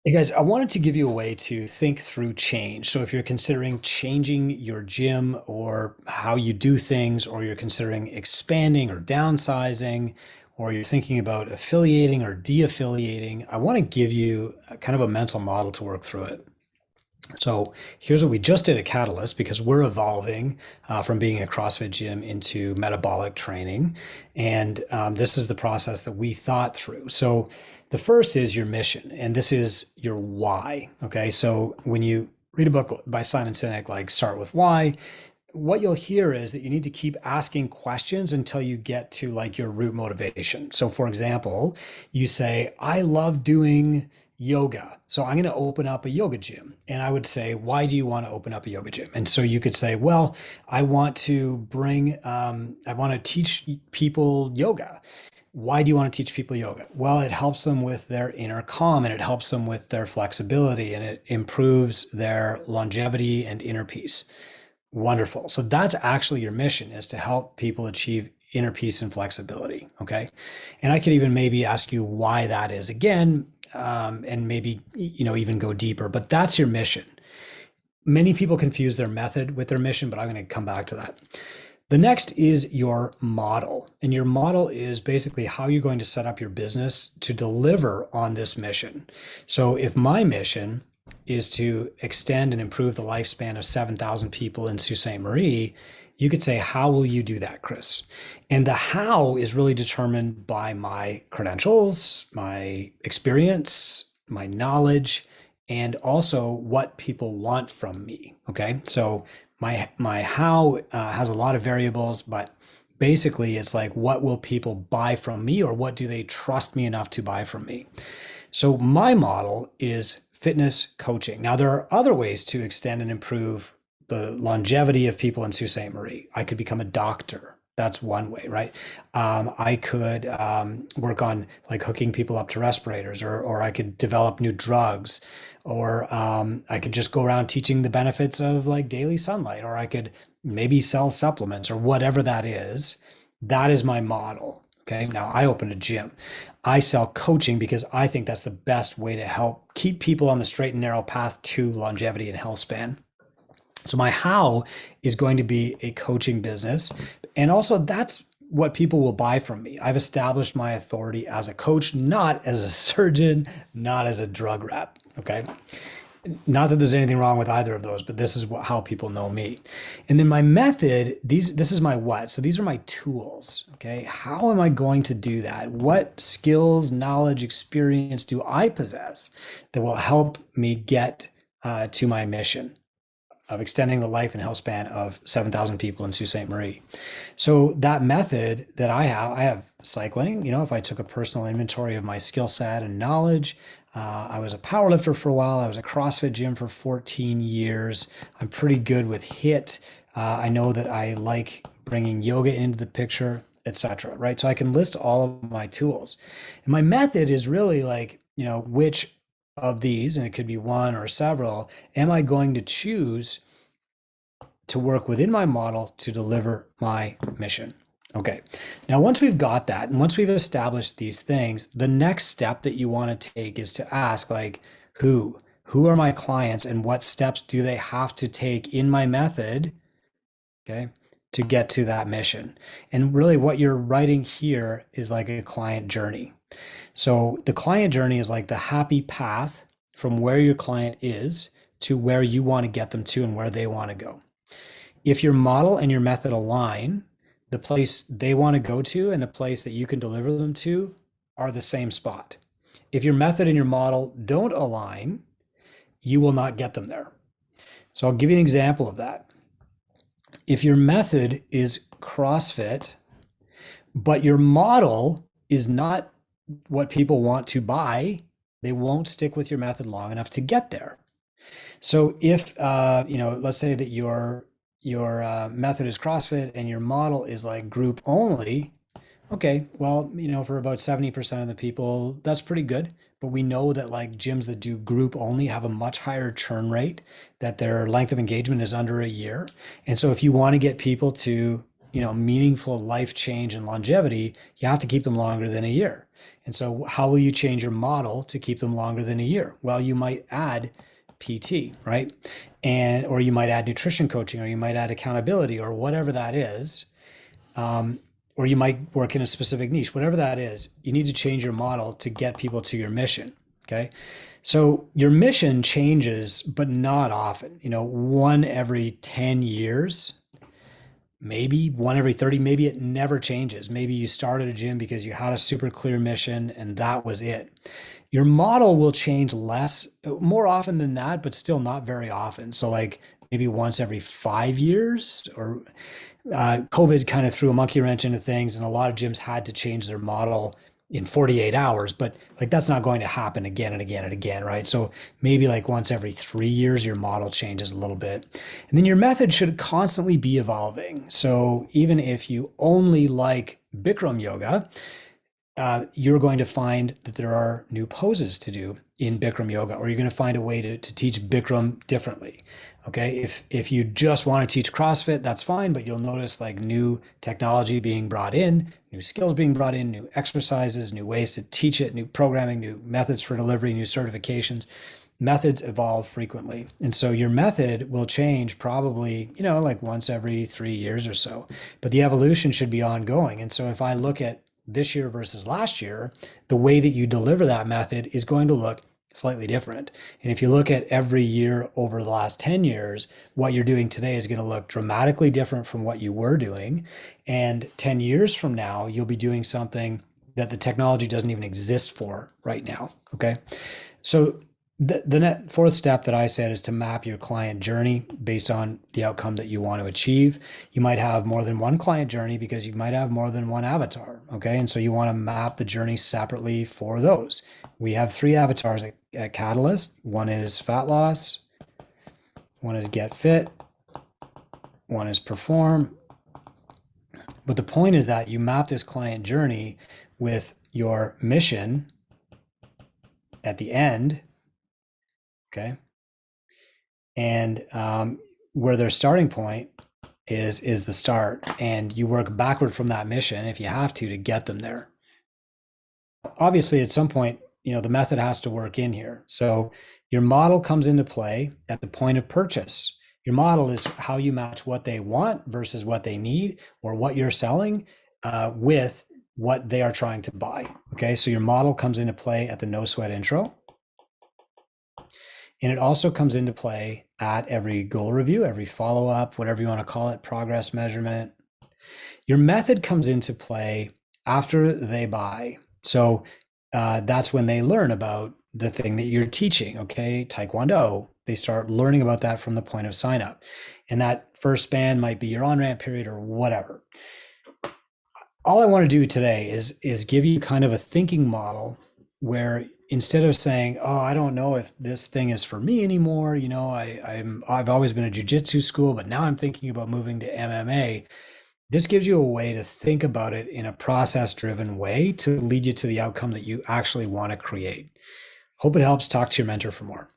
Hey guys, I wanted to give you a way to think through change. So if you're considering changing your gym or how you do things, or you're considering expanding or downsizing, or you're thinking about affiliating or de-affiliating, I want to give you a kind of a mental model to work through it. So here's what we just did at Catalyst because we're evolving from being a CrossFit gym into metabolic training. And this is the process that we thought through. So the first is your mission, and this is your why. Okay. So when you read a book by Simon Sinek, like Start with Why, what you'll hear is that you need to keep asking questions until you get to like your root motivation. So for example, you say, I love doing yoga. So I'm going to open up a yoga gym. And I would say, why do you want to open up a yoga gym? And so you could say, well, I want to teach people yoga. Why do you want to teach people yoga? Well, it helps them with their inner calm, and it helps them with their flexibility, and it improves their longevity and inner peace. Wonderful. So that's actually your mission, is to help people achieve inner peace and flexibility. Okay. And I could even maybe ask you why that is again, and maybe, even go deeper, but that's your mission. Many people confuse their method with their mission, but I'm going to come back to that. The next is your model. And your model is basically how you're going to set up your business to deliver on this mission. So if my mission is to extend and improve the lifespan of 7,000 people in Sault Ste. Marie, you could say, how will you do that, Chris? And the how is really determined by my credentials, my experience, my knowledge, and also what people want from me. Okay. So my how has a lot of variables, but basically it's like, what will people buy from me, or what do they trust me enough to buy from me? So my model is fitness coaching. Now, there are other ways to extend and improve the longevity of people in Sault Ste. Marie. I could become a doctor. That's one way, right? I could work on like hooking people up to respirators, or I could develop new drugs, or I could just go around teaching the benefits of like daily sunlight, or I could maybe sell supplements or whatever that is. That is my model. Okay. Now I open a gym. I sell coaching because I think that's the best way to help keep people on the straight and narrow path to longevity and health span. So my how is going to be a coaching business. And also that's what people will buy from me. I've established my authority as a coach, not as a surgeon, not as a drug rep. Okay. Not that there's anything wrong with either of those, but this is how people know me. And then my method, this is my what. So these are my tools. Okay. How am I going to do that? What skills, knowledge, experience do I possess that will help me get to my mission of extending the life and health span of 7,000 people in Sault Ste. Marie? So that method that I have cycling. If I took a personal inventory of my skill set and knowledge, I was a powerlifter for a while. I was a CrossFit gym for 14 years. I'm pretty good with HIIT. I know that I like bringing yoga into the picture, etc. Right? So I can list all of my tools. And my method is really like, which of these, and it could be one or several, am I going to choose to work within my model to deliver my mission? Okay. Now, once we've got that, and once we've established these things, the next step that you want to take is to ask, like, who are my clients, and what steps do they have to take in my method, okay, to get to that mission? And really what you're writing here is like a client journey. So the client journey is like the happy path from where your client is to where you want to get them to and where they want to go. If your model and your method align, the place they want to go to and the place that you can deliver them to are the same spot. If your method and your model don't align, you will not get them there. So I'll give you an example of that. If your method is CrossFit, but your model is not what people want to buy, they won't stick with your method long enough to get there. So if, let's say that your method is CrossFit and your model is like group only. Okay, well, for about 70% of the people, that's pretty good. But we know that like gyms that do group only have a much higher churn rate, that their length of engagement is under a year. And so if you want to get people to, meaningful life change and longevity, you have to keep them longer than a year. And so how will you change your model to keep them longer than a year? Well, you might add PT, right? And or you might add nutrition coaching, or you might add accountability, or whatever that is. Or you might work in a specific niche, whatever that is. You need to change your model to get people to your mission. Okay. So your mission changes, but not often, one every 10 years, maybe one every 30, maybe it never changes. Maybe you started a gym because you had a super clear mission and that was it. Your model will change more often than that, but still not very often. So like maybe once every 5 years, or COVID kind of threw a monkey wrench into things, and a lot of gyms had to change their model in 48 hours, but like that's not going to happen again and again and again, right? So maybe like once every 3 years, your model changes a little bit. And then your method should constantly be evolving. So even if you only like Bikram yoga, you're going to find that there are new poses to do in Bikram yoga, or you're going to find a way to teach Bikram differently. Okay. If you just want to teach CrossFit, that's fine, but you'll notice like new technology being brought in, new skills being brought in, new exercises, new ways to teach it, new programming, new methods for delivery, new certifications. Methods evolve frequently. And so your method will change probably, like once every 3 years or so, but the evolution should be ongoing. And so if I look at this year versus last year, the way that you deliver that method is going to look slightly different. And if you look at every year over the last 10 years, what you're doing today is going to look dramatically different from what you were doing. And 10 years from now, you'll be doing something that the technology doesn't even exist for right now. Okay. So the fourth step that I said is to map your client journey based on the outcome that you want to achieve. You might have more than one client journey because you might have more than one avatar. Okay. And so you want to map the journey separately for those. We have 3 avatars at Catalyst. One is fat loss, one is get fit, one is perform. But the point is that you map this client journey with your mission at the end. Okay. And where their starting point is the start, and you work backward from that mission if you have to get them there. Obviously, at some point, the method has to work in here. So your model comes into play at the point of purchase. Your model is how you match what they want versus what they need, or what you're selling with what they are trying to buy. Okay. So your model comes into play at the no sweat intro. And it also comes into play at every goal review, every follow-up, whatever you want to call it, progress measurement. Your method comes into play after they buy. So that's when they learn about the thing that you're teaching. Okay, Taekwondo, they start learning about that from the point of sign up. And that first span might be your on-ramp period or whatever. All I want to do today is give you kind of a thinking model where instead of saying, oh, I don't know if this thing is for me anymore, I've always been a jujitsu school, but now I'm thinking about moving to MMA. This gives you a way to think about it in a process-driven way to lead you to the outcome that you actually want to create. Hope it helps. Talk to your mentor for more.